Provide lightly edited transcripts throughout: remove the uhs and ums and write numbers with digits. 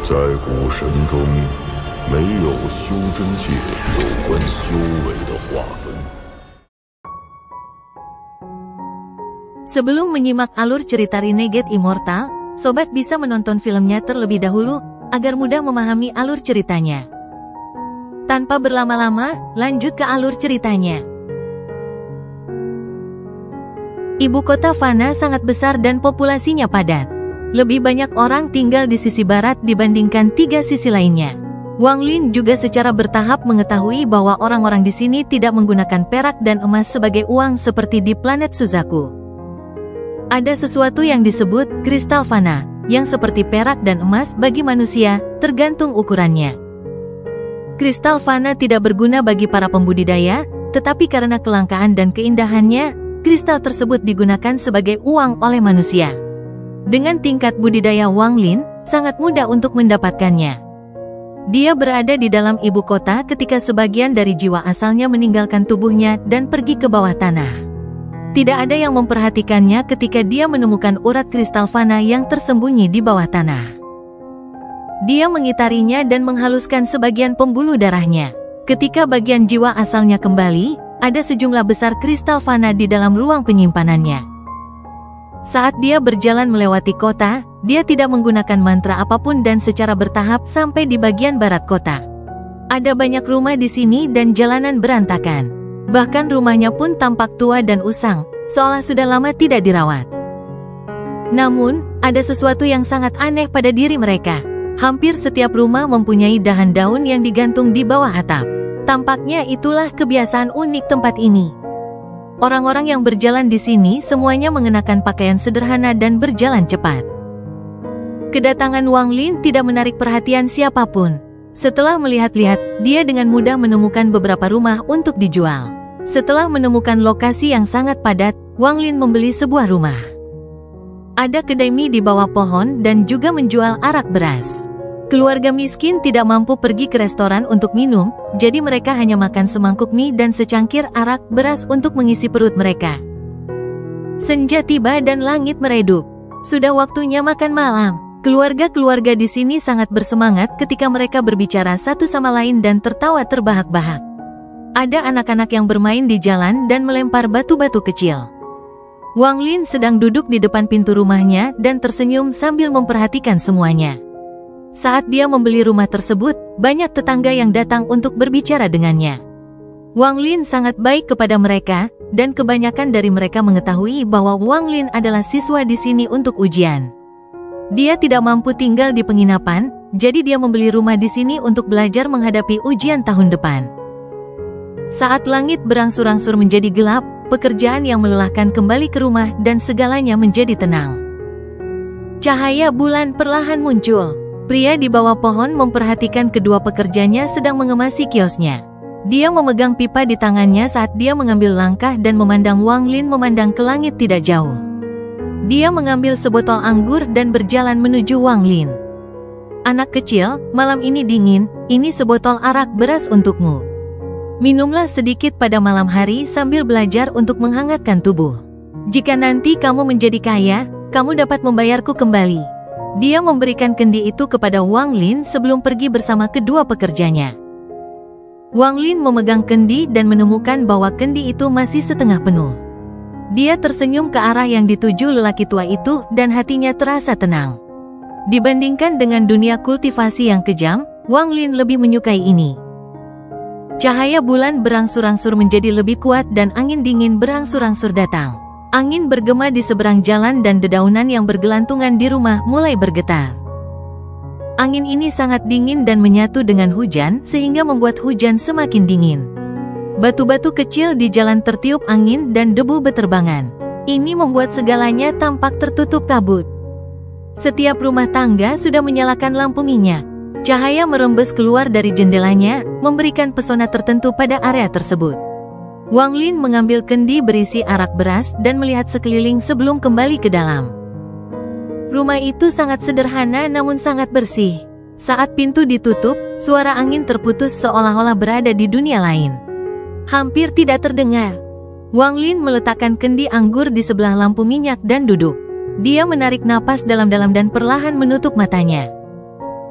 在古神中，没有修真界有关修为的划分。Sebelum menyimak alur cerita Renegade Immortal, sobat bisa menonton filmnya terlebih dahulu, agar mudah memahami alur ceritanya. Tanpa berlama-lama, lanjut ke alur ceritanya. Ibu kota Fana sangat besar dan populasinya padat. Lebih banyak orang tinggal di sisi barat dibandingkan 3 sisi lainnya. Wang Lin juga secara bertahap mengetahui bahwa orang-orang di sini tidak menggunakan perak dan emas sebagai uang seperti di planet Suzaku. Ada sesuatu yang disebut kristal Fana, yang seperti perak dan emas bagi manusia, tergantung ukurannya. Kristal Fana tidak berguna bagi para pembudidaya, tetapi karena kelangkaan dan keindahannya, kristal tersebut digunakan sebagai uang oleh manusia. Dengan tingkat budidaya Wang Lin, sangat mudah untuk mendapatkannya. Dia berada di dalam ibu kota ketika sebagian dari jiwa asalnya meninggalkan tubuhnya dan pergi ke bawah tanah. Tidak ada yang memperhatikannya ketika dia menemukan urat kristal Fana yang tersembunyi di bawah tanah. Dia mengitarinya dan menghaluskan sebagian pembuluh darahnya. Ketika bagian jiwa asalnya kembali, ada sejumlah besar kristal Fana di dalam ruang penyimpanannya. Saat dia berjalan melewati kota, dia tidak menggunakan mantra apapun dan secara bertahap sampai di bagian barat kota. Ada banyak rumah di sini dan jalanan berantakan. Bahkan rumahnya pun tampak tua dan usang, seolah sudah lama tidak dirawat. Namun, ada sesuatu yang sangat aneh pada diri mereka. Hampir setiap rumah mempunyai dahan daun yang digantung di bawah atap. Tampaknya itulah kebiasaan unik tempat ini. Orang-orang yang berjalan di sini semuanya mengenakan pakaian sederhana dan berjalan cepat. Kedatangan Wang Lin tidak menarik perhatian siapapun. Setelah melihat-lihat, dia dengan mudah menemukan beberapa rumah untuk dijual. Setelah menemukan lokasi yang sangat padat, Wang Lin membeli sebuah rumah. Ada kedai mie di bawah pohon dan juga menjual arak beras. Keluarga miskin tidak mampu pergi ke restoran untuk minum, jadi mereka hanya makan semangkuk mie dan secangkir arak beras untuk mengisi perut mereka. Senja tiba dan langit meredup. Sudah waktunya makan malam. Keluarga-keluarga di sini sangat bersemangat ketika mereka berbicara satu sama lain dan tertawa terbahak-bahak. Ada anak-anak yang bermain di jalan dan melempar batu-batu kecil. Wang Lin sedang duduk di depan pintu rumahnya dan tersenyum sambil memperhatikan semuanya. Saat dia membeli rumah tersebut, banyak tetangga yang datang untuk berbicara dengannya. Wang Lin sangat baik kepada mereka, dan kebanyakan dari mereka mengetahui bahwa Wang Lin adalah siswa di sini untuk ujian. Dia tidak mampu tinggal di penginapan, jadi dia membeli rumah di sini untuk belajar menghadapi ujian tahun depan. Saat langit berangsur-angsur menjadi gelap, pekerjaan yang melelahkan kembali ke rumah dan segalanya menjadi tenang. Cahaya bulan perlahan muncul. Pria di bawah pohon memperhatikan kedua pekerjanya sedang mengemasi kiosnya. Dia memegang pipa di tangannya saat dia mengambil langkah dan memandang Wang Lin memandang ke langit tidak jauh. Dia mengambil sebotol anggur dan berjalan menuju Wang Lin. Anak kecil, malam ini dingin, ini sebotol arak beras untukmu. Minumlah sedikit pada malam hari sambil belajar untuk menghangatkan tubuh. Jika nanti kamu menjadi kaya, kamu dapat membayarku kembali. Dia memberikan kendi itu kepada Wang Lin sebelum pergi bersama kedua pekerjanya. Wang Lin memegang kendi dan menemukan bahwa kendi itu masih setengah penuh. Dia tersenyum ke arah yang dituju lelaki tua itu dan hatinya terasa tenang. Dibandingkan dengan dunia kultivasi yang kejam, Wang Lin lebih menyukai ini. Cahaya bulan berangsur-angsur menjadi lebih kuat dan angin dingin berangsur-angsur datang. Angin bergema di seberang jalan dan dedaunan yang bergelantungan di rumah mulai bergetar. Angin ini sangat dingin dan menyatu dengan hujan sehingga membuat hujan semakin dingin. Batu-batu kecil di jalan tertiup angin dan debu beterbangan. Ini membuat segalanya tampak tertutup kabut. Setiap rumah tangga sudah menyalakan lampu minyak. Cahaya merembes keluar dari jendelanya, memberikan pesona tertentu pada area tersebut. Wang Lin mengambil kendi berisi arak beras dan melihat sekeliling sebelum kembali ke dalam. Rumah itu sangat sederhana namun sangat bersih. Saat pintu ditutup, suara angin terputus seolah-olah berada di dunia lain. Hampir tidak terdengar. Wang Lin meletakkan kendi anggur di sebelah lampu minyak dan duduk. Dia menarik napas dalam-dalam dan perlahan menutup matanya.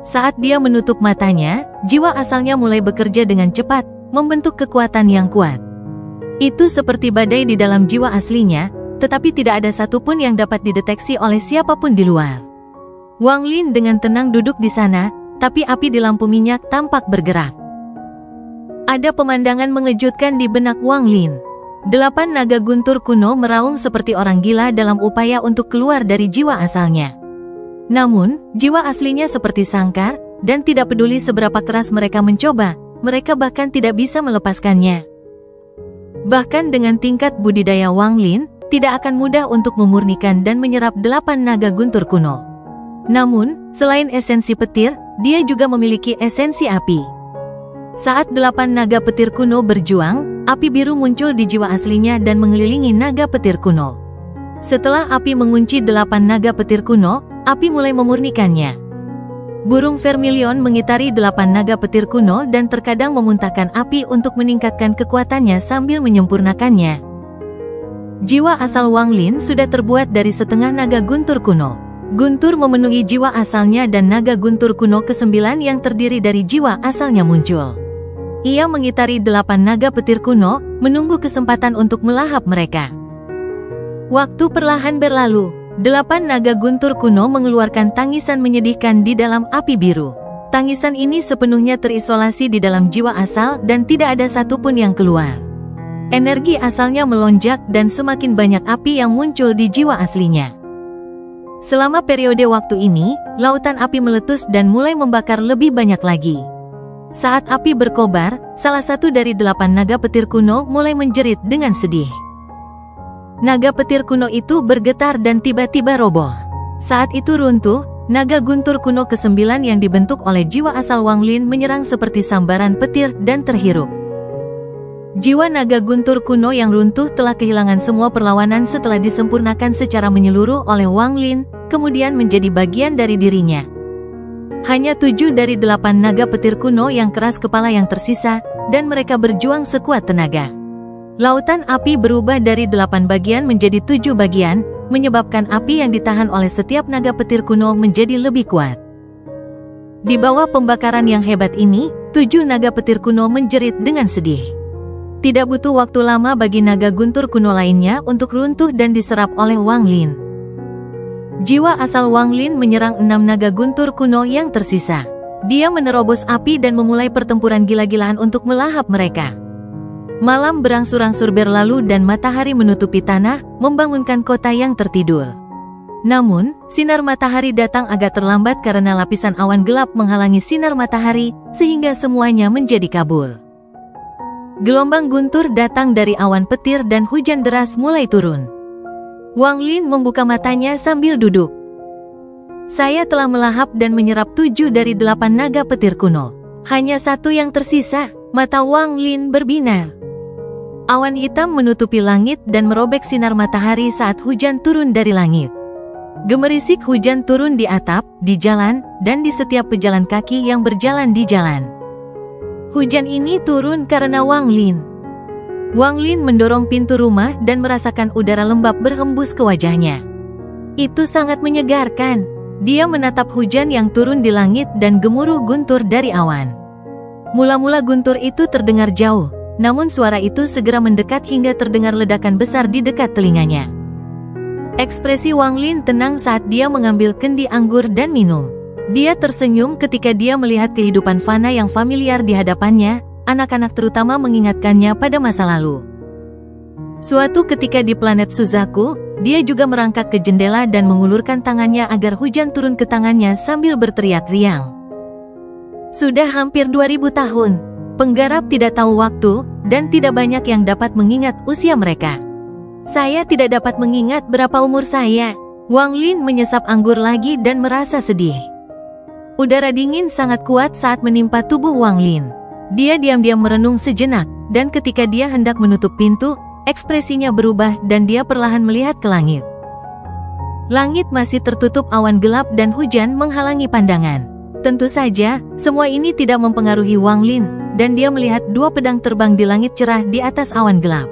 Saat dia menutup matanya, jiwa asalnya mulai bekerja dengan cepat, membentuk kekuatan yang kuat. Itu seperti badai di dalam jiwa aslinya, tetapi tidak ada satupun yang dapat dideteksi oleh siapapun di luar. Wang Lin dengan tenang duduk di sana, tapi api di lampu minyak tampak bergerak. Ada pemandangan mengejutkan di benak Wang Lin. 8 naga guntur kuno meraung seperti orang gila dalam upaya untuk keluar dari jiwa asalnya. Namun, jiwa aslinya seperti sangkar, dan tidak peduli seberapa keras mereka mencoba, mereka bahkan tidak bisa melepaskannya. Bahkan dengan tingkat budidaya Wang Lin, tidak akan mudah untuk memurnikan dan menyerap 8 naga guntur kuno. Namun, selain esensi petir, dia juga memiliki esensi api. Saat 8 naga petir kuno berjuang, api biru muncul di jiwa aslinya dan mengelilingi naga petir kuno. Setelah api mengunci 8 naga petir kuno, api mulai memurnikannya. Burung vermilion mengitari 8 naga petir kuno dan terkadang memuntahkan api untuk meningkatkan kekuatannya sambil menyempurnakannya. Jiwa asal Wang Lin sudah terbuat dari setengah naga guntur kuno. Guntur memenuhi jiwa asalnya dan naga guntur kuno ke-9 yang terdiri dari jiwa asalnya muncul. Ia mengitari 8 naga petir kuno, menunggu kesempatan untuk melahap mereka. Waktu perlahan berlalu. 8 naga guntur kuno mengeluarkan tangisan menyedihkan di dalam api biru. Tangisan ini sepenuhnya terisolasi di dalam jiwa asal dan tidak ada satupun yang keluar. Energi asalnya melonjak dan semakin banyak api yang muncul di jiwa aslinya. Selama periode waktu ini, lautan api meletus dan mulai membakar lebih banyak lagi. Saat api berkobar, salah satu dari 8 naga petir kuno mulai menjerit dengan sedih. Naga petir kuno itu bergetar dan tiba-tiba roboh. Saat itu runtuh, naga guntur kuno ke-9 yang dibentuk oleh jiwa asal Wang Lin menyerang seperti sambaran petir dan terhirup. Jiwa naga guntur kuno yang runtuh telah kehilangan semua perlawanan setelah disempurnakan secara menyeluruh oleh Wang Lin, kemudian menjadi bagian dari dirinya. Hanya 7 dari 8 naga petir kuno yang keras kepala yang tersisa, dan mereka berjuang sekuat tenaga. Lautan api berubah dari 8 bagian menjadi 7 bagian, menyebabkan api yang ditahan oleh setiap naga petir kuno menjadi lebih kuat. Di bawah pembakaran yang hebat ini, 7 naga petir kuno menjerit dengan sedih. Tidak butuh waktu lama bagi naga guntur kuno lainnya untuk runtuh dan diserap oleh Wang Lin. Jiwa asal Wang Lin menyerang 6 naga guntur kuno yang tersisa. Dia menerobos api dan memulai pertempuran gila-gilaan untuk melahap mereka. Malam berangsur-angsur berlalu dan matahari menutupi tanah, membangunkan kota yang tertidur. Namun, sinar matahari datang agak terlambat karena lapisan awan gelap menghalangi sinar matahari, sehingga semuanya menjadi kabur. Gelombang guntur datang dari awan petir dan hujan deras mulai turun. Wang Lin membuka matanya sambil duduk. Saya telah melahap dan menyerap 7 dari 8 naga petir kuno. Hanya 1 yang tersisa. Mata Wang Lin berbinar. Awan hitam menutupi langit dan merobek sinar matahari saat hujan turun dari langit. Gemerisik hujan turun di atap, di jalan, dan di setiap pejalan kaki yang berjalan di jalan. Hujan ini turun karena Wang Lin. Wang Lin mendorong pintu rumah dan merasakan udara lembab berhembus ke wajahnya. Itu sangat menyegarkan. Dia menatap hujan yang turun di langit dan gemuruh guntur dari awan. Mula-mula guntur itu terdengar jauh. Namun suara itu segera mendekat hingga terdengar ledakan besar di dekat telinganya. Ekspresi Wang Lin tenang saat dia mengambil kendi anggur dan minum. Dia tersenyum ketika dia melihat kehidupan fana yang familiar di hadapannya, anak-anak terutama mengingatkannya pada masa lalu. Suatu ketika di planet Suzaku, dia juga merangkak ke jendela dan mengulurkan tangannya agar hujan turun ke tangannya sambil berteriak riang. Sudah hampir 2000 tahun. Penggarap tidak tahu waktu, dan tidak banyak yang dapat mengingat usia mereka. Saya tidak dapat mengingat berapa umur saya. Wang Lin menyesap anggur lagi dan merasa sedih. Udara dingin sangat kuat saat menimpa tubuh Wang Lin. Dia diam-diam merenung sejenak, dan ketika dia hendak menutup pintu, ekspresinya berubah dan dia perlahan melihat ke langit. Langit masih tertutup awan gelap dan hujan menghalangi pandangan. Tentu saja, semua ini tidak mempengaruhi Wang Lin, dan dia melihat 2 pedang terbang di langit cerah di atas awan gelap.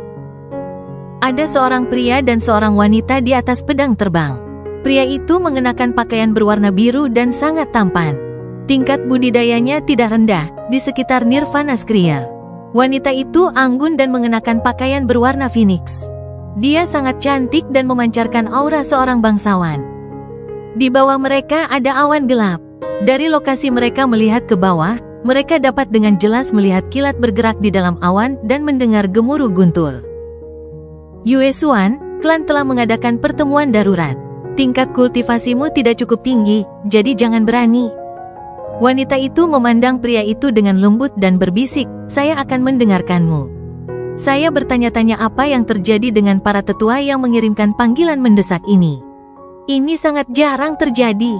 Ada seorang pria dan seorang wanita di atas pedang terbang. Pria itu mengenakan pakaian berwarna biru dan sangat tampan. Tingkat budidayanya tidak rendah, di sekitar Nirvana Skriel. Wanita itu anggun dan mengenakan pakaian berwarna phoenix. Dia sangat cantik dan memancarkan aura seorang bangsawan. Di bawah mereka ada awan gelap. Dari lokasi mereka melihat ke bawah, mereka dapat dengan jelas melihat kilat bergerak di dalam awan dan mendengar gemuruh guntur. Yue Xuan, klan telah mengadakan pertemuan darurat. Tingkat kultivasimu tidak cukup tinggi, jadi jangan berani. Wanita itu memandang pria itu dengan lembut dan berbisik, saya akan mendengarkanmu. Saya bertanya-tanya apa yang terjadi dengan para tetua yang mengirimkan panggilan mendesak ini. Ini sangat jarang terjadi.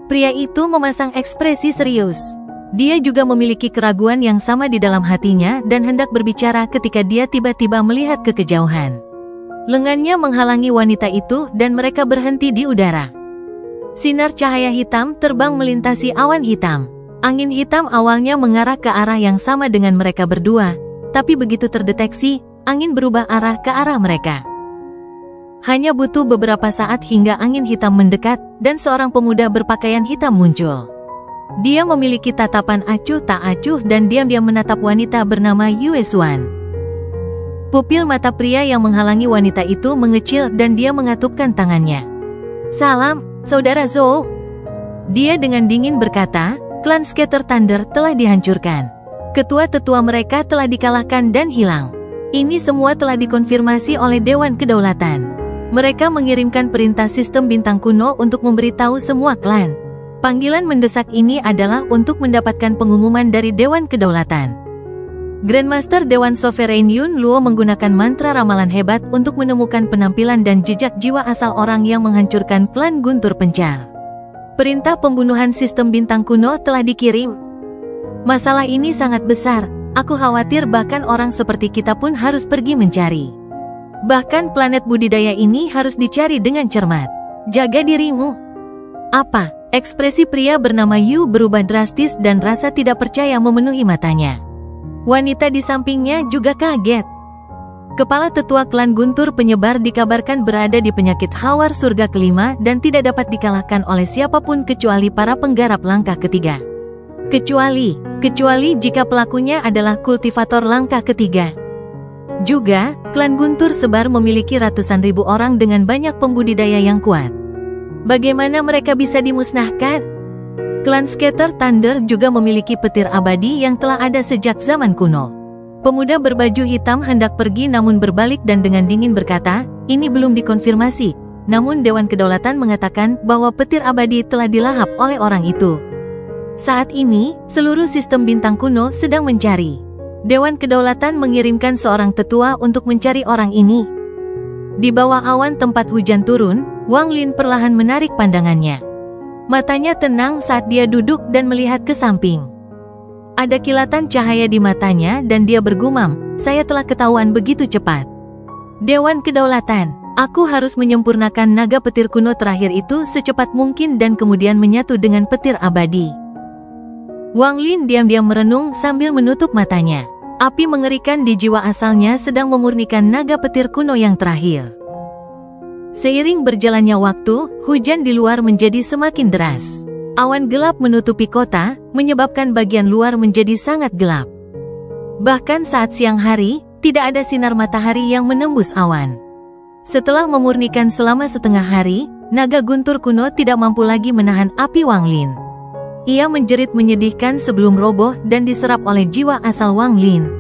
Pria itu memasang ekspresi serius. Dia juga memiliki keraguan yang sama di dalam hatinya dan hendak berbicara ketika dia tiba-tiba melihat ke kejauhan. Lengannya menghalangi wanita itu dan mereka berhenti di udara. Sinar cahaya hitam terbang melintasi awan hitam. Angin hitam awalnya mengarah ke arah yang sama dengan mereka berdua, tapi begitu terdeteksi, angin berubah arah ke arah mereka. Hanya butuh beberapa saat hingga angin hitam mendekat, dan seorang pemuda berpakaian hitam muncul. Dia memiliki tatapan acuh tak acuh dan diam-diam menatap wanita bernama Yue Xuan. Pupil mata pria yang menghalangi wanita itu mengecil dan dia mengatupkan tangannya. Salam, Saudara Zhou. Dia dengan dingin berkata, klan Scatter Thunder telah dihancurkan. Ketua-tetua mereka telah dikalahkan dan hilang. Ini semua telah dikonfirmasi oleh Dewan Kedaulatan. Mereka mengirimkan perintah sistem bintang kuno untuk memberitahu semua klan. Panggilan mendesak ini adalah untuk mendapatkan pengumuman dari Dewan Kedaulatan. Grandmaster Dewan Sovereign Yun Luo menggunakan mantra ramalan hebat untuk menemukan penampilan dan jejak jiwa asal orang yang menghancurkan klan Guntur Pencal. Perintah pembunuhan sistem bintang kuno telah dikirim. Masalah ini sangat besar, aku khawatir bahkan orang seperti kita pun harus pergi mencari. Bahkan planet budidaya ini harus dicari dengan cermat. Jaga dirimu. Apa? Ekspresi pria bernama Yu berubah drastis dan rasa tidak percaya memenuhi matanya. Wanita di sampingnya juga kaget. Kepala tetua klan Guntur penyebar dikabarkan berada di penyakit hawar surga kelima dan tidak dapat dikalahkan oleh siapapun kecuali para penggarap langkah ketiga. Kecuali jika pelakunya adalah kultivator langkah ketiga. Juga, klan Guntur Sebar memiliki ratusan ribu orang dengan banyak pembudidaya yang kuat. Bagaimana mereka bisa dimusnahkan? Klan Scatter Thunder juga memiliki petir abadi yang telah ada sejak zaman kuno. Pemuda berbaju hitam hendak pergi namun berbalik dan dengan dingin berkata, ini belum dikonfirmasi. Namun Dewan Kedaulatan mengatakan bahwa petir abadi telah dilahap oleh orang itu. Saat ini, seluruh sistem bintang kuno sedang mencari. Dewan Kedaulatan mengirimkan seorang tetua untuk mencari orang ini. Di bawah awan tempat hujan turun, Wang Lin perlahan menarik pandangannya. Matanya tenang saat dia duduk dan melihat ke samping. Ada kilatan cahaya di matanya dan dia bergumam, saya telah ketahuan begitu cepat. Dewan Kedaulatan, aku harus menyempurnakan naga petir kuno terakhir itu secepat mungkin dan kemudian menyatu dengan petir abadi. Wang Lin diam-diam merenung sambil menutup matanya. Api mengerikan di jiwa asalnya sedang memurnikan naga petir kuno yang terakhir. Seiring berjalannya waktu, hujan di luar menjadi semakin deras. Awan gelap menutupi kota, menyebabkan bagian luar menjadi sangat gelap. Bahkan saat siang hari, tidak ada sinar matahari yang menembus awan. Setelah memurnikan selama setengah hari, naga guntur kuno tidak mampu lagi menahan api Wang Lin. Ia menjerit menyedihkan sebelum roboh dan diserap oleh jiwa asal Wang Lin.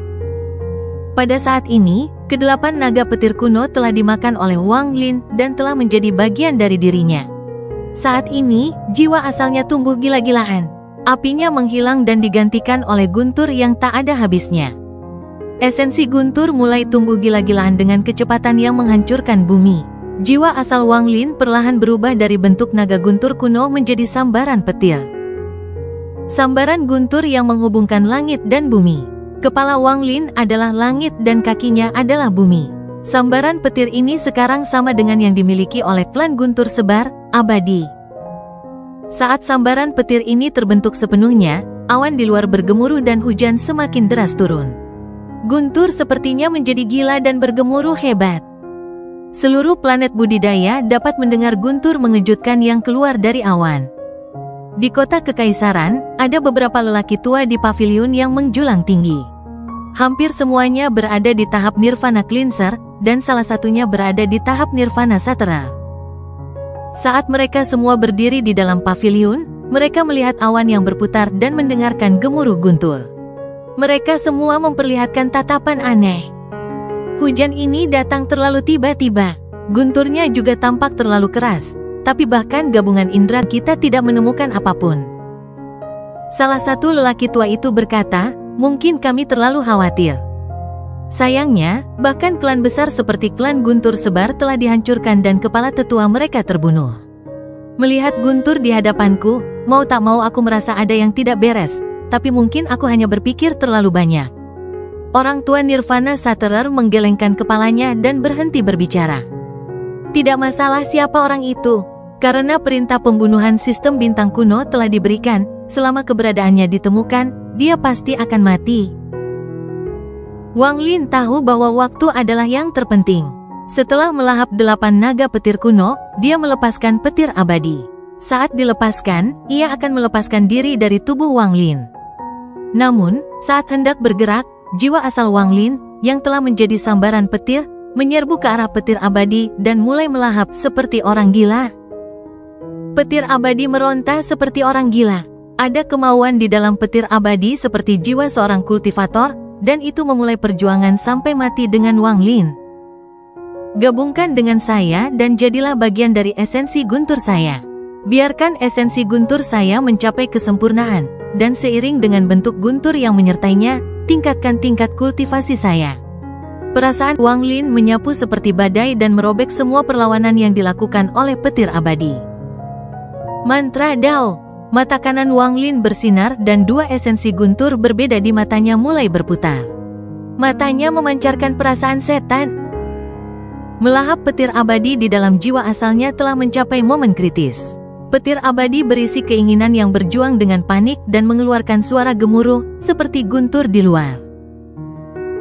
Pada saat ini, kedelapan naga petir kuno telah dimakan oleh Wang Lin dan telah menjadi bagian dari dirinya. Saat ini, jiwa asalnya tumbuh gila-gilaan. Apinya menghilang dan digantikan oleh guntur yang tak ada habisnya. Esensi guntur mulai tumbuh gila-gilaan dengan kecepatan yang menghancurkan bumi. Jiwa asal Wang Lin perlahan berubah dari bentuk naga guntur kuno menjadi sambaran petir. Sambaran guntur yang menghubungkan langit dan bumi. Kepala Wang Lin adalah langit dan kakinya adalah bumi. Sambaran petir ini sekarang sama dengan yang dimiliki oleh klan Guntur Sebar, abadi. Saat sambaran petir ini terbentuk sepenuhnya, awan di luar bergemuruh dan hujan semakin deras turun. Guntur sepertinya menjadi gila dan bergemuruh hebat. Seluruh planet budidaya dapat mendengar guntur mengejutkan yang keluar dari awan. Di kota kekaisaran, ada beberapa lelaki tua di paviliun yang menjulang tinggi. Hampir semuanya berada di tahap Nirvana Cleanser, dan salah satunya berada di tahap Nirvana Shatterer. Saat mereka semua berdiri di dalam paviliun, mereka melihat awan yang berputar dan mendengarkan gemuruh guntur. Mereka semua memperlihatkan tatapan aneh. Hujan ini datang terlalu tiba-tiba. Gunturnya juga tampak terlalu keras, tapi bahkan gabungan indera kita tidak menemukan apapun. Salah satu lelaki tua itu berkata, "Mungkin kami terlalu khawatir. Sayangnya, bahkan klan besar seperti klan Guntur Sebar telah dihancurkan dan kepala tetua mereka terbunuh." Melihat guntur di hadapanku, mau tak mau aku merasa ada yang tidak beres, tapi mungkin aku hanya berpikir terlalu banyak. Orang tua Nirvana Shatterer menggelengkan kepalanya dan berhenti berbicara. Tidak masalah siapa orang itu, karena perintah pembunuhan sistem bintang kuno telah diberikan, selama keberadaannya ditemukan, dia pasti akan mati. Wang Lin tahu bahwa waktu adalah yang terpenting. Setelah melahap 8 naga petir kuno, dia melepaskan petir abadi. Saat dilepaskan, ia akan melepaskan diri dari tubuh Wang Lin. Namun, saat hendak bergerak, jiwa asal Wang Lin, yang telah menjadi sambaran petir, menyerbu ke arah petir abadi dan mulai melahap seperti orang gila. Petir abadi meronta seperti orang gila. Ada kemauan di dalam petir abadi seperti jiwa seorang kultivator, dan itu memulai perjuangan sampai mati dengan Wang Lin. Gabungkan dengan saya dan jadilah bagian dari esensi guntur saya. Biarkan esensi guntur saya mencapai kesempurnaan, dan seiring dengan bentuk guntur yang menyertainya, tingkatkan tingkat kultivasi saya. Perasaan Wang Lin menyapu seperti badai dan merobek semua perlawanan yang dilakukan oleh petir abadi. Mantra Dao. Mata kanan Wang Lin bersinar dan 2 esensi guntur berbeda di matanya mulai berputar. Matanya memancarkan perasaan setan. Melahap petir abadi di dalam jiwa asalnya telah mencapai momen kritis. Petir abadi berisi keinginan yang berjuang dengan panik dan mengeluarkan suara gemuruh seperti guntur di luar.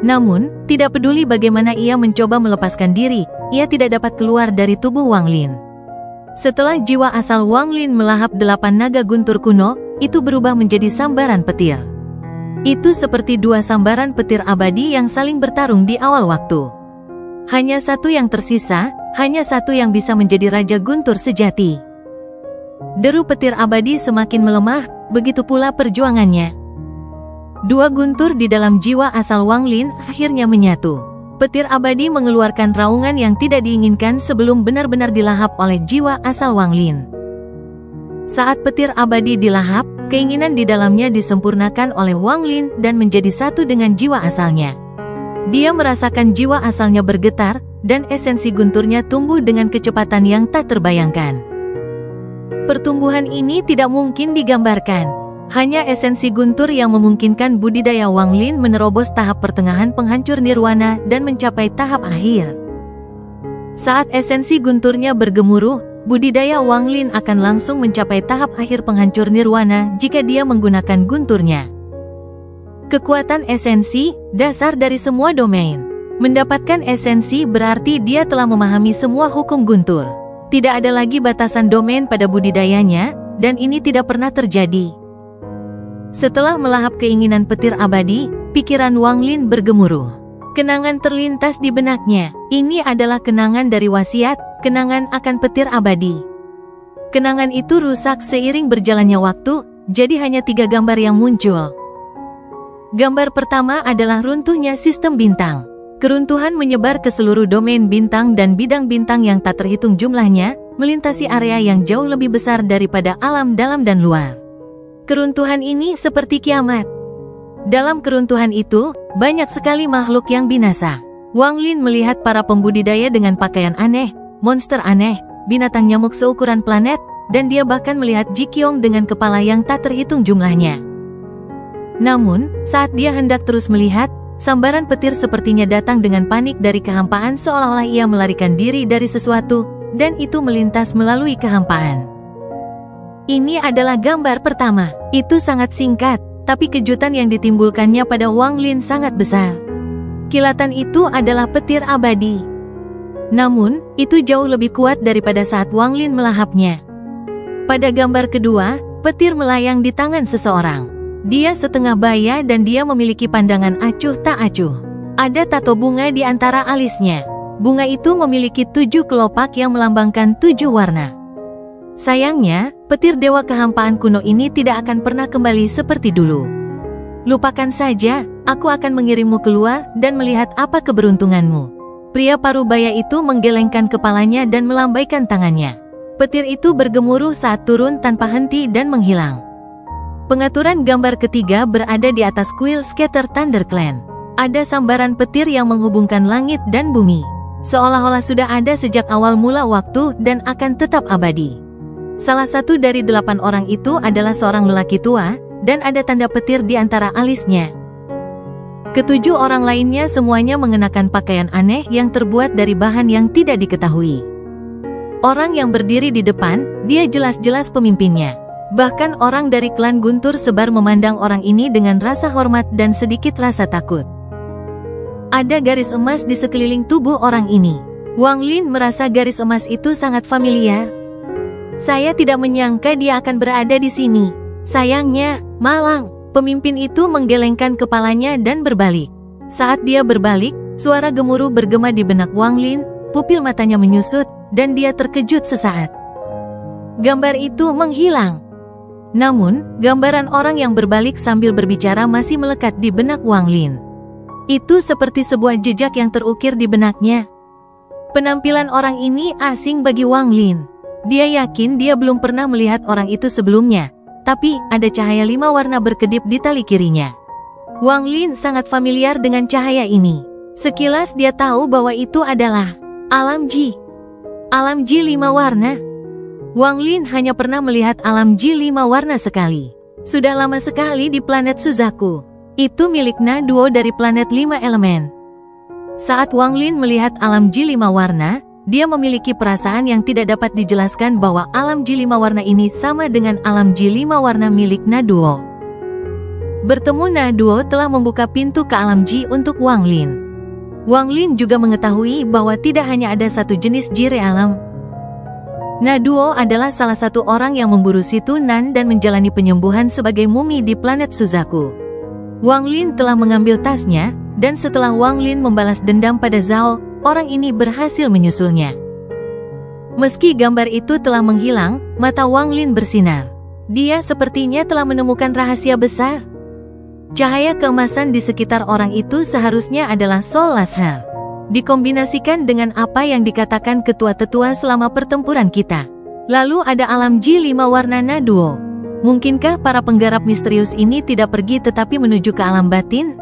Namun, tidak peduli bagaimana ia mencoba melepaskan diri, ia tidak dapat keluar dari tubuh Wang Lin. Setelah jiwa asal Wang Lin melahap 8 naga guntur kuno, itu berubah menjadi sambaran petir. Itu seperti 2 sambaran petir abadi yang saling bertarung di awal waktu. Hanya satu yang tersisa, hanya satu yang bisa menjadi Raja Guntur sejati. Deru petir abadi semakin melemah, begitu pula perjuangannya. 2 guntur di dalam jiwa asal Wang Lin akhirnya menyatu. Petir abadi mengeluarkan raungan yang tidak diinginkan sebelum benar-benar dilahap oleh jiwa asal Wang Lin. Saat petir abadi dilahap, keinginan di dalamnya disempurnakan oleh Wang Lin dan menjadi satu dengan jiwa asalnya. Dia merasakan jiwa asalnya bergetar, dan esensi gunturnya tumbuh dengan kecepatan yang tak terbayangkan. Pertumbuhan ini tidak mungkin digambarkan. Hanya esensi guntur yang memungkinkan budidaya Wang Lin menerobos tahap pertengahan penghancur nirwana dan mencapai tahap akhir. Saat esensi gunturnya bergemuruh, budidaya Wang Lin akan langsung mencapai tahap akhir penghancur nirwana jika dia menggunakan gunturnya. Kekuatan esensi, dasar dari semua domain. Mendapatkan esensi berarti dia telah memahami semua hukum guntur. Tidak ada lagi batasan domain pada budidayanya, dan ini tidak pernah terjadi. Setelah melahap keinginan petir abadi, pikiran Wang Lin bergemuruh. Kenangan terlintas di benaknya. Ini adalah kenangan dari wasiat, kenangan akan petir abadi. Kenangan itu rusak seiring berjalannya waktu, jadi hanya 3 gambar yang muncul. Gambar pertama adalah runtuhnya sistem bintang. Keruntuhan menyebar ke seluruh domain bintang dan bidang bintang yang tak terhitung jumlahnya, melintasi area yang jauh lebih besar daripada alam dalam dan luar. Keruntuhan ini seperti kiamat. Dalam keruntuhan itu, banyak sekali makhluk yang binasa. Wang Lin melihat para pembudidaya dengan pakaian aneh, monster aneh, binatang nyamuk seukuran planet, dan dia bahkan melihat Ji Qiong dengan kepala yang tak terhitung jumlahnya. Namun, saat dia hendak terus melihat, sambaran petir sepertinya datang dengan panik dari kehampaan seolah-olah ia melarikan diri dari sesuatu, dan itu melintas melalui kehampaan. Ini adalah gambar pertama. Itu sangat singkat, tapi kejutan yang ditimbulkannya pada Wang Lin sangat besar. Kilatan itu adalah petir abadi. Namun, itu jauh lebih kuat daripada saat Wang Lin melahapnya. Pada gambar kedua, petir melayang di tangan seseorang. Dia setengah baya dan dia memiliki pandangan acuh tak acuh. Ada tato bunga di antara alisnya. Bunga itu memiliki 7 kelopak yang melambangkan 7 warna. Sayangnya, petir dewa kehampaan kuno ini tidak akan pernah kembali seperti dulu. Lupakan saja, aku akan mengirimmu keluar dan melihat apa keberuntunganmu. Pria parubaya itu menggelengkan kepalanya dan melambaikan tangannya. Petir itu bergemuruh saat turun tanpa henti dan menghilang. Pengaturan gambar ketiga berada di atas kuil Scatter ThunderClan. Ada sambaran petir yang menghubungkan langit dan bumi. Seolah-olah sudah ada sejak awal mula waktu dan akan tetap abadi. Salah satu dari 8 orang itu adalah seorang lelaki tua, dan ada tanda petir di antara alisnya. Ketujuh orang lainnya semuanya mengenakan pakaian aneh yang terbuat dari bahan yang tidak diketahui. Orang yang berdiri di depan, dia jelas-jelas pemimpinnya. Bahkan orang dari klan Guntur Sebar memandang orang ini dengan rasa hormat dan sedikit rasa takut. Ada garis emas di sekeliling tubuh orang ini. Wang Lin merasa garis emas itu sangat familiar. Saya tidak menyangka dia akan berada di sini. Sayangnya, malang. Pemimpin itu menggelengkan kepalanya dan berbalik. Saat dia berbalik, suara gemuruh bergema di benak Wang Lin, pupil matanya menyusut, dan dia terkejut sesaat. Gambar itu menghilang. Namun, gambaran orang yang berbalik sambil berbicara masih melekat di benak Wang Lin. Itu seperti sebuah jejak yang terukir di benaknya. Penampilan orang ini asing bagi Wang Lin. Dia yakin dia belum pernah melihat orang itu sebelumnya, tapi ada cahaya 5 warna berkedip di tali kirinya. Wang Lin sangat familiar dengan cahaya ini. Sekilas dia tahu bahwa itu adalah alam Ji. Alam Ji 5 warna. Wang Lin hanya pernah melihat alam Ji 5 warna sekali. Sudah lama sekali di planet Suzaku. Itu milik Na Duo dari planet 5 elemen. Saat Wang Lin melihat alam Ji 5 warna, dia memiliki perasaan yang tidak dapat dijelaskan bahwa alam Ji 5 warna ini sama dengan alam Ji 5 warna milik Na Duo. Bertemu Na Duo telah membuka pintu ke alam Ji untuk Wang Lin. Wang Lin juga mengetahui bahwa tidak hanya ada satu jenis Ji realem. Na Duo adalah salah satu orang yang memburu Situ Nan dan menjalani penyembuhan sebagai mumi di planet Suzaku. Wang Lin telah mengambil tasnya, dan setelah Wang Lin membalas dendam pada Zhao, orang ini berhasil menyusulnya. Meski gambar itu telah menghilang, mata Wang Lin bersinar. Dia sepertinya telah menemukan rahasia besar. Cahaya keemasan di sekitar orang itu seharusnya adalah Soul Laser. Dikombinasikan dengan apa yang dikatakan ketua tetua selama pertempuran kita. Lalu ada alam Ji 5 warna Na Duo. Mungkinkah para penggarap misterius ini tidak pergi tetapi menuju ke alam batin?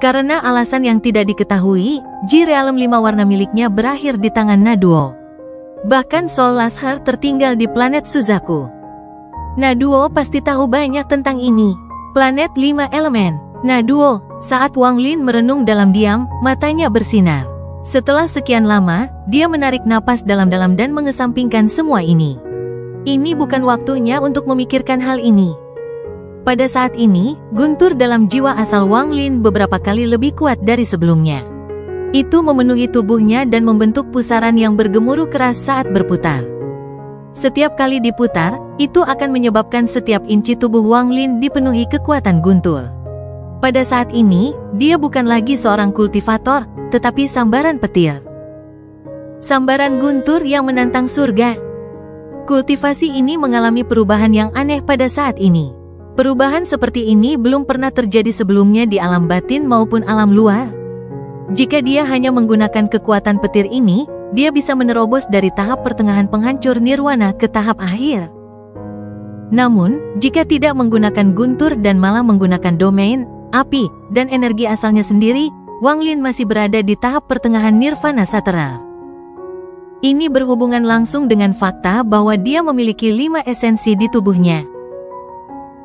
Karena alasan yang tidak diketahui, Ji realem 5 warna miliknya berakhir di tangan Na Duo. Bahkan Soul Laser tertinggal di planet Suzaku. Na Duo pasti tahu banyak tentang ini. Planet 5 elemen. Na Duo, saat Wang Lin merenung dalam diam, matanya bersinar. Setelah sekian lama, dia menarik napas dalam-dalam dan mengesampingkan semua ini. Ini bukan waktunya untuk memikirkan hal ini. Pada saat ini, guntur dalam jiwa asal Wang Lin beberapa kali lebih kuat dari sebelumnya. Itu memenuhi tubuhnya dan membentuk pusaran yang bergemuruh keras saat berputar. Setiap kali diputar, itu akan menyebabkan setiap inci tubuh Wang Lin dipenuhi kekuatan guntur. Pada saat ini, dia bukan lagi seorang kultivator, tetapi sambaran petir. Sambaran guntur yang menantang surga. Kultivasi ini mengalami perubahan yang aneh pada saat ini. Perubahan seperti ini belum pernah terjadi sebelumnya di alam batin maupun alam luar. Jika dia hanya menggunakan kekuatan petir ini, dia bisa menerobos dari tahap pertengahan penghancur nirwana ke tahap akhir. Namun, jika tidak menggunakan guntur dan malah menggunakan domain, api, dan energi asalnya sendiri, Wang Lin masih berada di tahap pertengahan nirvana sateral. Ini berhubungan langsung dengan fakta bahwa dia memiliki 5 esensi di tubuhnya.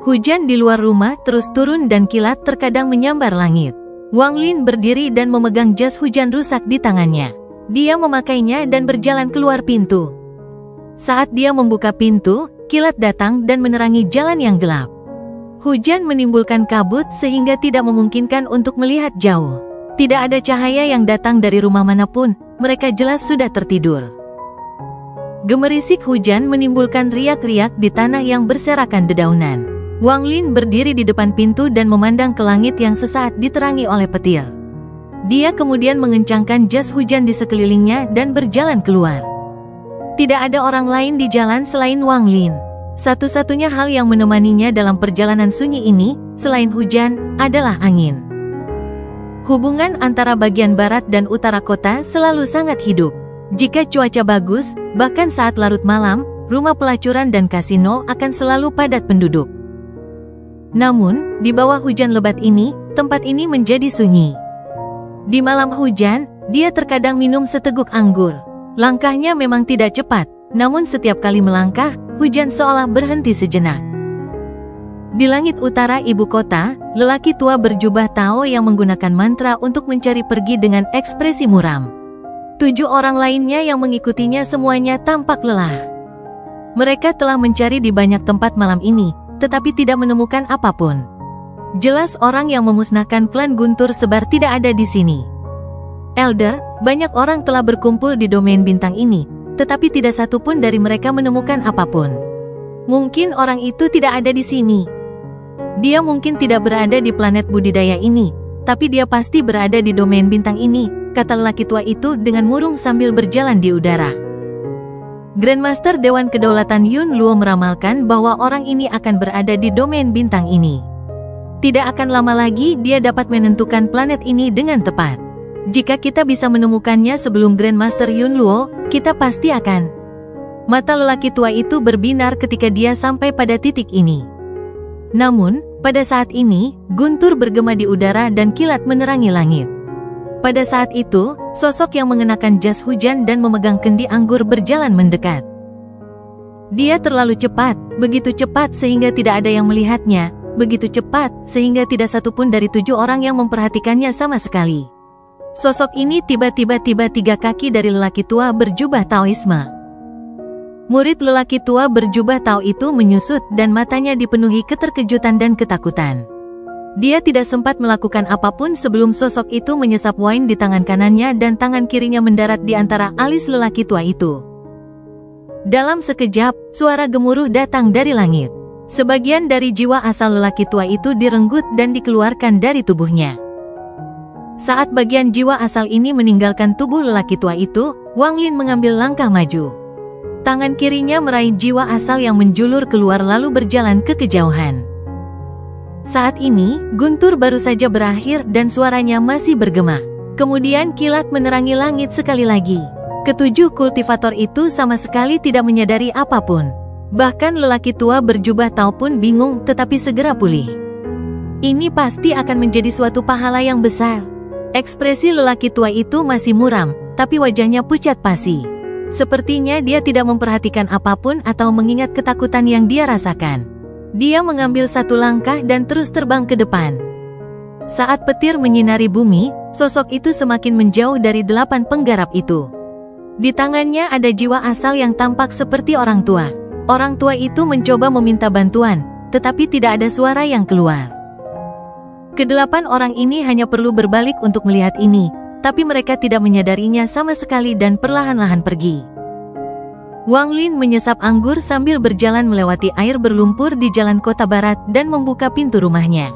Hujan di luar rumah terus turun dan kilat terkadang menyambar langit. Wang Lin berdiri dan memegang jas hujan rusak di tangannya. Dia memakainya dan berjalan keluar pintu. Saat dia membuka pintu, kilat datang dan menerangi jalan yang gelap. Hujan menimbulkan kabut sehingga tidak memungkinkan untuk melihat jauh. Tidak ada cahaya yang datang dari rumah manapun, mereka jelas sudah tertidur. Gemerisik hujan menimbulkan riak-riak di tanah yang berserakan dedaunan. Wang Lin berdiri di depan pintu dan memandang ke langit yang sesaat diterangi oleh petir. Dia kemudian mengencangkan jas hujan di sekelilingnya dan berjalan keluar. Tidak ada orang lain di jalan selain Wang Lin. Satu-satunya hal yang menemaninya dalam perjalanan sunyi ini, selain hujan, adalah angin. Hubungan antara bagian barat dan utara kota selalu sangat hidup. Jika cuaca bagus, bahkan saat larut malam, rumah pelacuran dan kasino akan selalu padat penduduk. Namun, di bawah hujan lebat ini, tempat ini menjadi sunyi. Di malam hujan, dia terkadang minum seteguk anggur. Langkahnya memang tidak cepat, namun setiap kali melangkah, hujan seolah berhenti sejenak. Di langit utara ibu kota, lelaki tua berjubah Tao yang menggunakan mantra untuk mencari pergi dengan ekspresi muram. 7 orang lainnya yang mengikutinya semuanya tampak lelah. Mereka telah mencari di banyak tempat malam ini, tetapi tidak menemukan apapun. Jelas orang yang memusnahkan klan Guntur Sebar tidak ada di sini. Elder, banyak orang telah berkumpul di domain bintang ini, tetapi tidak satu pun dari mereka menemukan apapun. Mungkin orang itu tidak ada di sini. Dia mungkin tidak berada di planet budidaya ini, tapi dia pasti berada di domain bintang ini, kata lelaki tua itu dengan murung sambil berjalan di udara. Grandmaster Dewan Kedaulatan Yun Luo meramalkan bahwa orang ini akan berada di domain bintang ini. Tidak akan lama lagi dia dapat menentukan planet ini dengan tepat. Jika kita bisa menemukannya sebelum Grandmaster Yun Luo, kita pasti akan. Mata lelaki tua itu berbinar ketika dia sampai pada titik ini. Namun, pada saat ini, guntur bergema di udara dan kilat menerangi langit. Pada saat itu, sosok yang mengenakan jas hujan dan memegang kendi anggur berjalan mendekat. Dia terlalu cepat, begitu cepat sehingga tidak ada yang melihatnya, begitu cepat sehingga tidak satupun dari 7 orang yang memperhatikannya sama sekali. Sosok ini tiba-tiba 3 kaki dari lelaki tua berjubah Taoisme. Murid lelaki tua berjubah Tao itu menyusut dan matanya dipenuhi keterkejutan dan ketakutan. Dia tidak sempat melakukan apapun sebelum sosok itu menyesap wine di tangan kanannya dan tangan kirinya mendarat di antara alis lelaki tua itu. Dalam sekejap, suara gemuruh datang dari langit. Sebagian dari jiwa asal lelaki tua itu direnggut dan dikeluarkan dari tubuhnya. Saat bagian jiwa asal ini meninggalkan tubuh lelaki tua itu, Wang Lin mengambil langkah maju. Tangan kirinya meraih jiwa asal yang menjulur keluar lalu berjalan ke kejauhan. Saat ini, guntur baru saja berakhir dan suaranya masih bergema. Kemudian kilat menerangi langit sekali lagi. Ketujuh kultivator itu sama sekali tidak menyadari apapun. Bahkan lelaki tua berjubah Tao pun bingung tetapi segera pulih. Ini pasti akan menjadi suatu pahala yang besar. Ekspresi lelaki tua itu masih muram, tapi wajahnya pucat pasi. Sepertinya dia tidak memperhatikan apapun atau mengingat ketakutan yang dia rasakan. Dia mengambil satu langkah dan terus terbang ke depan. Saat petir menyinari bumi, sosok itu semakin menjauh dari 8 penggarap itu. Di tangannya ada jiwa asal yang tampak seperti orang tua. Orang tua itu mencoba meminta bantuan, tetapi tidak ada suara yang keluar. Kedelapan orang ini hanya perlu berbalik untuk melihat ini, tapi mereka tidak menyadarinya sama sekali dan perlahan-lahan pergi. Wang Lin menyesap anggur sambil berjalan melewati air berlumpur di jalan kota barat dan membuka pintu rumahnya.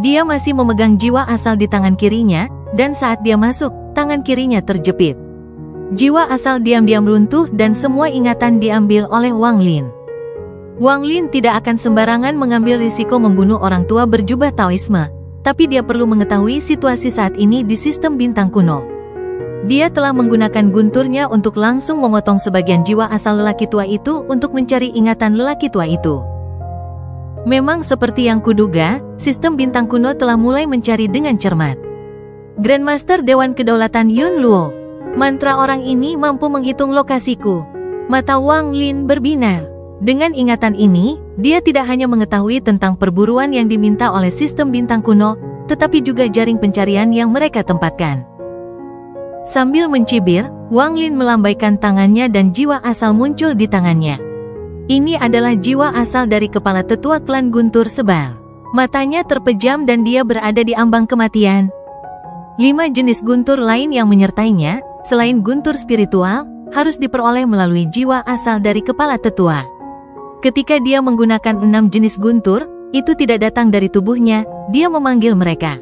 Dia masih memegang jiwa asal di tangan kirinya, dan saat dia masuk, tangan kirinya terjepit. Jiwa asal diam-diam runtuh dan semua ingatan diambil oleh Wang Lin. Wang Lin tidak akan sembarangan mengambil risiko membunuh orang tua berjubah Taoisme, tapi dia perlu mengetahui situasi saat ini di sistem bintang kuno. Dia telah menggunakan gunturnya untuk langsung memotong sebagian jiwa asal lelaki tua itu untuk mencari ingatan lelaki tua itu. Memang seperti yang kuduga, sistem bintang kuno telah mulai mencari dengan cermat. Grandmaster Dewan Kedaulatan Yun Luo, mantra orang ini mampu menghitung lokasiku. Mata Wang Lin berbinar. Dengan ingatan ini, dia tidak hanya mengetahui tentang perburuan yang diminta oleh sistem bintang kuno, tetapi juga jaring pencarian yang mereka tempatkan. Sambil mencibir, Wang Lin melambaikan tangannya dan jiwa asal muncul di tangannya. Ini adalah jiwa asal dari kepala tetua klan Guntur Sebar. Matanya terpejam dan dia berada di ambang kematian. 5 jenis guntur lain yang menyertainya, selain guntur spiritual, harus diperoleh melalui jiwa asal dari kepala tetua. Ketika dia menggunakan 6 jenis guntur, itu tidak datang dari tubuhnya, dia memanggil mereka.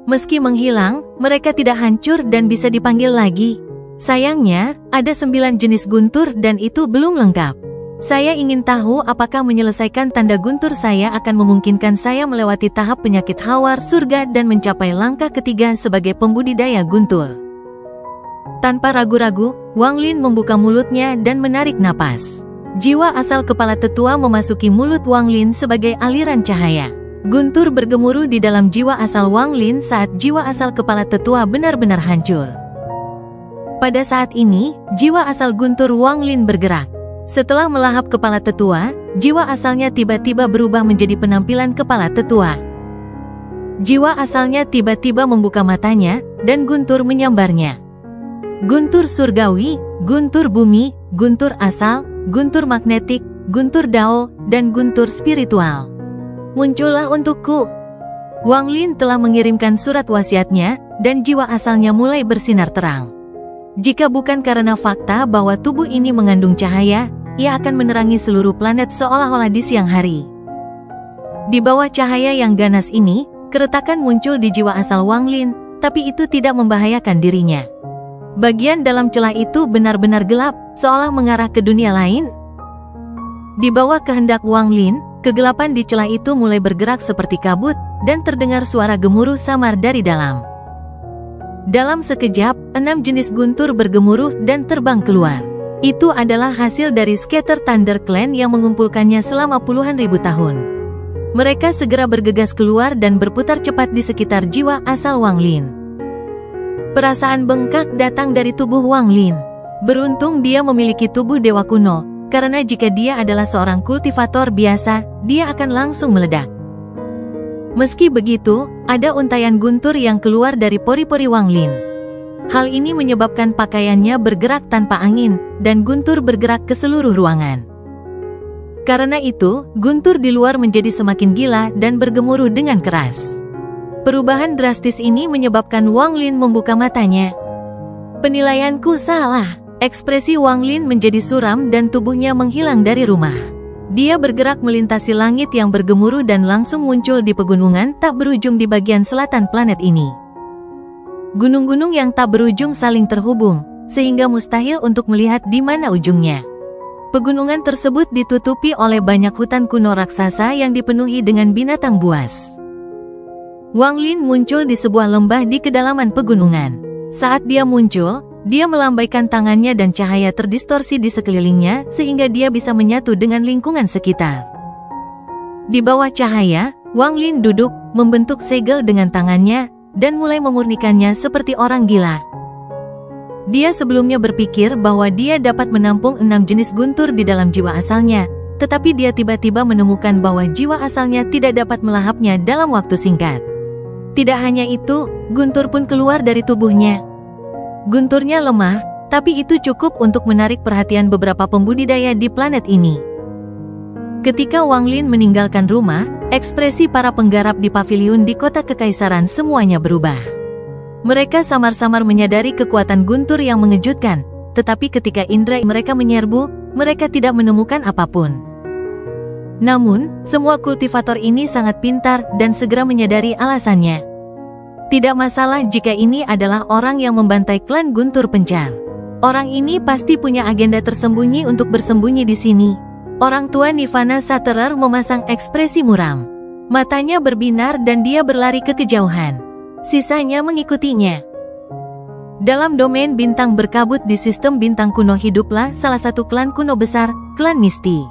Meski menghilang, mereka tidak hancur dan bisa dipanggil lagi. Sayangnya, ada 9 jenis guntur dan itu belum lengkap. Saya ingin tahu apakah menyelesaikan tanda guntur saya akan memungkinkan saya melewati tahap penyakit hawar surga dan mencapai langkah ketiga sebagai pembudidaya guntur. Tanpa ragu-ragu, Wang Lin membuka mulutnya dan menarik napas. Jiwa asal kepala tetua memasuki mulut Wang Lin sebagai aliran cahaya. Guntur bergemuruh di dalam jiwa asal Wang Lin saat jiwa asal kepala tetua benar-benar hancur. Pada saat ini, jiwa asal guntur Wang Lin bergerak. Setelah melahap kepala tetua, jiwa asalnya tiba-tiba berubah menjadi penampilan kepala tetua. Jiwa asalnya tiba-tiba membuka matanya, dan guntur menyambarnya. Guntur surgawi, guntur bumi, guntur asal, guntur magnetik, guntur dao, dan guntur spiritual. Muncullah untukku. Wang Lin telah mengirimkan surat wasiatnya, dan jiwa asalnya mulai bersinar terang. Jika bukan karena fakta bahwa tubuh ini mengandung cahaya, ia akan menerangi seluruh planet seolah-olah di siang hari. Di bawah cahaya yang ganas ini, keretakan muncul di jiwa asal Wang Lin, tapi itu tidak membahayakan dirinya. Bagian dalam celah itu benar-benar gelap, seolah mengarah ke dunia lain. Di bawah kehendak Wang Lin, kegelapan di celah itu mulai bergerak seperti kabut, dan terdengar suara gemuruh samar dari dalam. Dalam sekejap, 6 jenis guntur bergemuruh dan terbang keluar. Itu adalah hasil dari Scatter Thunder Clan yang mengumpulkannya selama puluhan ribu tahun. Mereka segera bergegas keluar dan berputar cepat di sekitar jiwa asal Wang Lin. Perasaan bengkak datang dari tubuh Wang Lin. Beruntung dia memiliki tubuh dewa kuno, karena jika dia adalah seorang kultivator biasa, dia akan langsung meledak. Meski begitu, ada untaian guntur yang keluar dari pori-pori Wang Lin. Hal ini menyebabkan pakaiannya bergerak tanpa angin, dan guntur bergerak ke seluruh ruangan. Karena itu, guntur di luar menjadi semakin gila dan bergemuruh dengan keras. Perubahan drastis ini menyebabkan Wang Lin membuka matanya. Penilaianku salah. Ekspresi Wang Lin menjadi suram dan tubuhnya menghilang dari rumah. Dia bergerak melintasi langit yang bergemuruh dan langsung muncul di pegunungan tak berujung di bagian selatan planet ini. Gunung-gunung yang tak berujung saling terhubung, sehingga mustahil untuk melihat di mana ujungnya. Pegunungan tersebut ditutupi oleh banyak hutan kuno raksasa yang dipenuhi dengan binatang buas. Wang Lin muncul di sebuah lembah di kedalaman pegunungan. Saat dia muncul, dia melambaikan tangannya dan cahaya terdistorsi di sekelilingnya sehingga dia bisa menyatu dengan lingkungan sekitar. Di bawah cahaya, Wang Lin duduk, membentuk segel dengan tangannya, dan mulai memurnikannya seperti orang gila. Dia sebelumnya berpikir bahwa dia dapat menampung 6 jenis guntur di dalam jiwa asalnya, tetapi dia tiba-tiba menemukan bahwa jiwa asalnya tidak dapat melahapnya dalam waktu singkat. Tidak hanya itu, guntur pun keluar dari tubuhnya. Gunturnya lemah, tapi itu cukup untuk menarik perhatian beberapa pembudidaya di planet ini. Ketika Wang Lin meninggalkan rumah, ekspresi para penggarap di paviliun di kota kekaisaran semuanya berubah. Mereka samar-samar menyadari kekuatan guntur yang mengejutkan, tetapi ketika indera mereka menyerbu, mereka tidak menemukan apapun. Namun, semua kultivator ini sangat pintar dan segera menyadari alasannya. Tidak masalah jika ini adalah orang yang membantai klan Guntur Pencar. Orang ini pasti punya agenda tersembunyi untuk bersembunyi di sini. Orang tua Nirvana Shatterer memasang ekspresi muram. Matanya berbinar dan dia berlari ke kejauhan. Sisanya mengikutinya. Dalam domain bintang berkabut di sistem bintang kuno hiduplah salah satu klan kuno besar, klan Misty.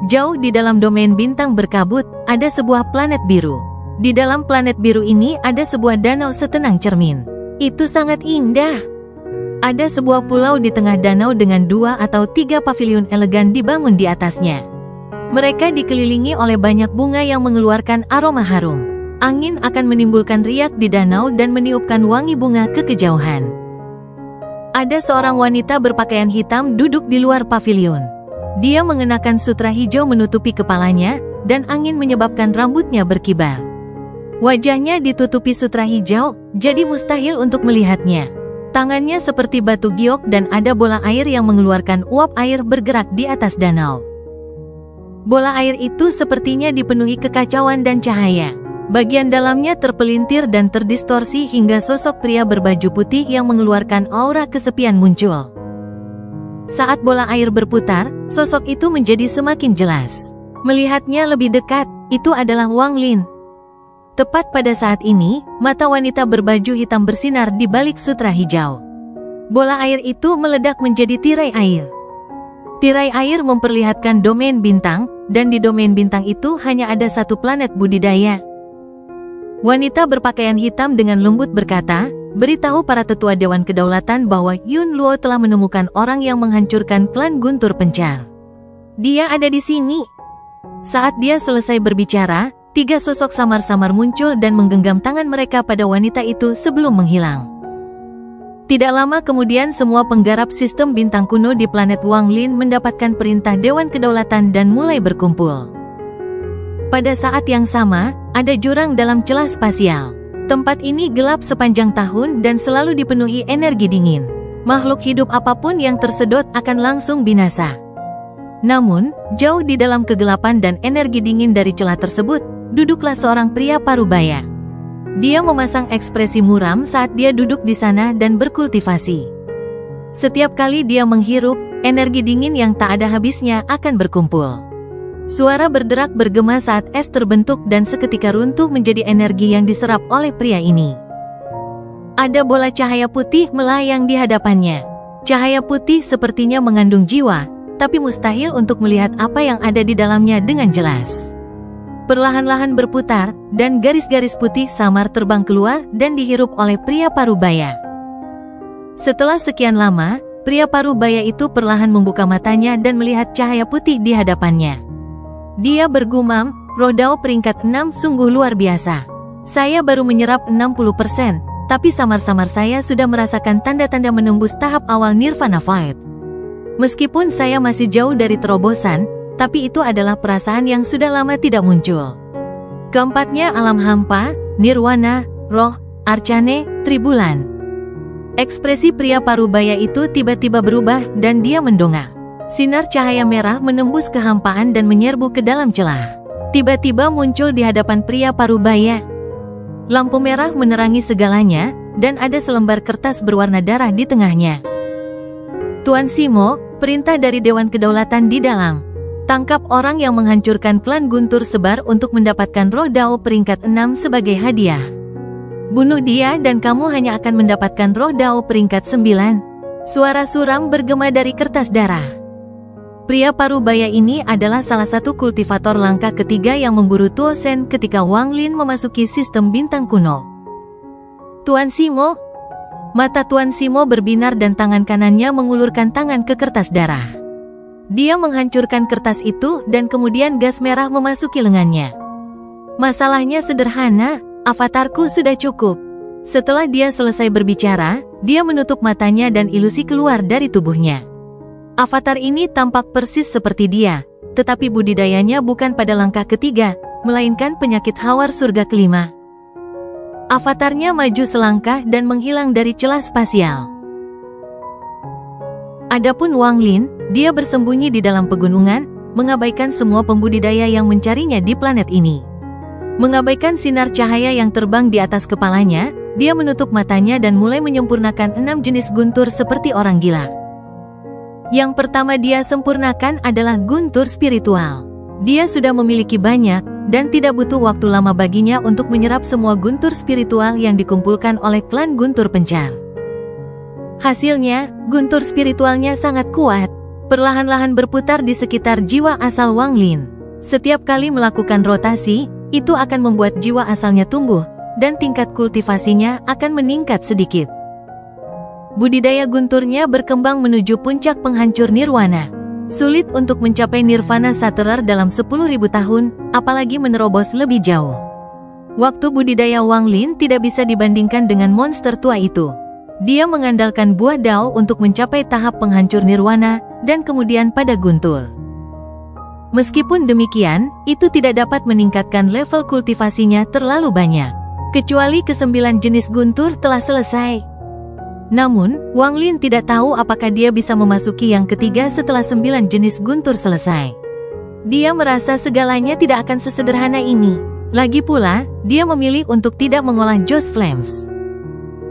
Jauh di dalam domain bintang berkabut, ada sebuah planet biru. Di dalam planet biru ini ada sebuah danau setenang cermin. Itu sangat indah. Ada sebuah pulau di tengah danau dengan 2 atau 3 paviliun elegan dibangun di atasnya. Mereka dikelilingi oleh banyak bunga yang mengeluarkan aroma harum. Angin akan menimbulkan riak di danau dan meniupkan wangi bunga ke kejauhan. Ada seorang wanita berpakaian hitam duduk di luar paviliun. Dia mengenakan sutra hijau menutupi kepalanya, dan angin menyebabkan rambutnya berkibar. Wajahnya ditutupi sutra hijau, jadi mustahil untuk melihatnya. Tangannya seperti batu giok dan ada bola air yang mengeluarkan uap air bergerak di atas danau. Bola air itu sepertinya dipenuhi kekacauan dan cahaya. Bagian dalamnya terpelintir dan terdistorsi hingga sosok pria berbaju putih yang mengeluarkan aura kesepian muncul. Saat bola air berputar, sosok itu menjadi semakin jelas. Melihatnya lebih dekat, itu adalah Wang Lin. Tepat pada saat ini, mata wanita berbaju hitam bersinar di balik sutra hijau. Bola air itu meledak menjadi tirai air. Tirai air memperlihatkan domain bintang, dan di domain bintang itu hanya ada satu planet budidaya. Wanita berpakaian hitam dengan lembut berkata, beritahu para tetua Dewan Kedaulatan bahwa Yun Luo telah menemukan orang yang menghancurkan klan Guntur Pencar. Dia ada di sini. Saat dia selesai berbicara, 3 sosok samar-samar muncul dan menggenggam tangan mereka pada wanita itu sebelum menghilang. Tidak lama kemudian semua penggarap sistem bintang kuno di planet Wang Lin mendapatkan perintah Dewan Kedaulatan dan mulai berkumpul. Pada saat yang sama, ada jurang dalam celah spasial. Tempat ini gelap sepanjang tahun dan selalu dipenuhi energi dingin. Makhluk hidup apapun yang tersedot akan langsung binasa. Namun, jauh di dalam kegelapan dan energi dingin dari celah tersebut, duduklah seorang pria parubaya. Dia memasang ekspresi muram saat dia duduk di sana dan berkultivasi. Setiap kali dia menghirup, energi dingin yang tak ada habisnya akan berkumpul. Suara berderak bergema saat es terbentuk dan seketika runtuh menjadi energi yang diserap oleh pria ini. Ada bola cahaya putih melayang di hadapannya. Cahaya putih sepertinya mengandung jiwa, tapi mustahil untuk melihat apa yang ada di dalamnya dengan jelas. Perlahan-lahan berputar, dan garis-garis putih samar terbang keluar dan dihirup oleh pria parubaya. Setelah sekian lama, pria parubaya itu perlahan membuka matanya dan melihat cahaya putih di hadapannya. Dia bergumam, roh Dao peringkat 6 sungguh luar biasa. Saya baru menyerap 60%, tapi samar-samar saya sudah merasakan tanda-tanda menembus tahap awal Nirvana Void. Meskipun saya masih jauh dari terobosan, tapi itu adalah perasaan yang sudah lama tidak muncul. Keempatnya alam hampa, nirwana, roh, arcane, tribulan. Ekspresi pria parubaya itu tiba-tiba berubah dan dia mendongak. Sinar cahaya merah menembus kehampaan dan menyerbu ke dalam celah. Tiba-tiba muncul di hadapan pria parubaya. Lampu merah menerangi segalanya, dan ada selembar kertas berwarna darah di tengahnya. Tuan Simo, perintah dari Dewan Kedaulatan di dalam. Tangkap orang yang menghancurkan klan Guntur Sebar untuk mendapatkan roh Dao peringkat 6 sebagai hadiah. Bunuh dia dan kamu hanya akan mendapatkan roh Dao peringkat 9. Suara suram bergema dari kertas darah. Pria parubaya ini adalah salah satu kultivator langkah ketiga yang memburu Tuo Shen ketika Wang Lin memasuki sistem bintang kuno. Tuan Simo. Mata Tuan Simo berbinar dan tangan kanannya mengulurkan tangan ke kertas darah. Dia menghancurkan kertas itu dan kemudian gas merah memasuki lengannya. Masalahnya sederhana, avatarku sudah cukup. Setelah dia selesai berbicara, dia menutup matanya dan ilusi keluar dari tubuhnya. Avatar ini tampak persis seperti dia, tetapi budidayanya bukan pada langkah ketiga, melainkan penyakit hawar surga kelima. Avatarnya maju selangkah dan menghilang dari celah spasial. Adapun Wang Lin, dia bersembunyi di dalam pegunungan, mengabaikan semua pembudidaya yang mencarinya di planet ini. Mengabaikan sinar cahaya yang terbang di atas kepalanya, dia menutup matanya dan mulai menyempurnakan 6 jenis guntur seperti orang gila. Yang pertama dia sempurnakan adalah guntur spiritual. Dia sudah memiliki banyak, dan tidak butuh waktu lama baginya untuk menyerap semua guntur spiritual yang dikumpulkan oleh klan Guntur Pencar. Hasilnya, guntur spiritualnya sangat kuat, perlahan-lahan berputar di sekitar jiwa asal Wang Lin. Setiap kali melakukan rotasi, itu akan membuat jiwa asalnya tumbuh, dan tingkat kultivasinya akan meningkat sedikit. Budidaya gunturnya berkembang menuju puncak penghancur nirwana. Sulit untuk mencapai nirvana saterer dalam 10.000 tahun, apalagi menerobos lebih jauh. Waktu budidaya Wang Lin tidak bisa dibandingkan dengan monster tua itu. Dia mengandalkan buah Dao untuk mencapai tahap penghancur nirwana, dan kemudian pada guntur. Meskipun demikian, itu tidak dapat meningkatkan level kultivasinya terlalu banyak. Kecuali ke-9 jenis guntur telah selesai. Namun, Wang Lin tidak tahu apakah dia bisa memasuki yang ketiga setelah 9 jenis guntur selesai. Dia merasa segalanya tidak akan sesederhana ini. Lagi pula, dia memilih untuk tidak mengolah Joss Flames.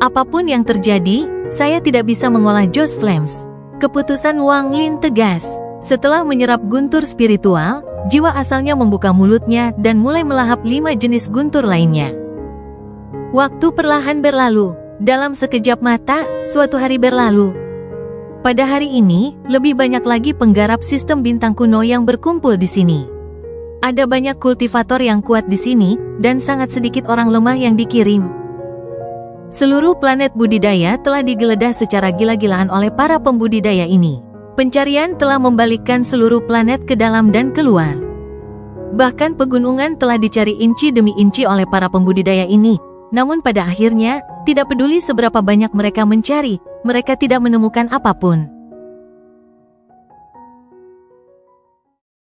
Apapun yang terjadi, saya tidak bisa mengolah Joss Flames. Keputusan Wang Lin tegas. Setelah menyerap guntur spiritual, jiwa asalnya membuka mulutnya dan mulai melahap 5 jenis guntur lainnya. Waktu perlahan berlalu. Dalam sekejap mata, suatu hari berlalu. Pada hari ini, lebih banyak lagi penggarap sistem bintang kuno yang berkumpul di sini. Ada banyak kultivator yang kuat di sini, dan sangat sedikit orang lemah yang dikirim. Seluruh planet budidaya telah digeledah secara gila-gilaan oleh para pembudidaya ini. Pencarian telah membalikkan seluruh planet ke dalam dan keluar. Bahkan pegunungan telah dicari inci demi inci oleh para pembudidaya ini. Namun pada akhirnya, tidak peduli seberapa banyak mereka mencari, mereka tidak menemukan apapun.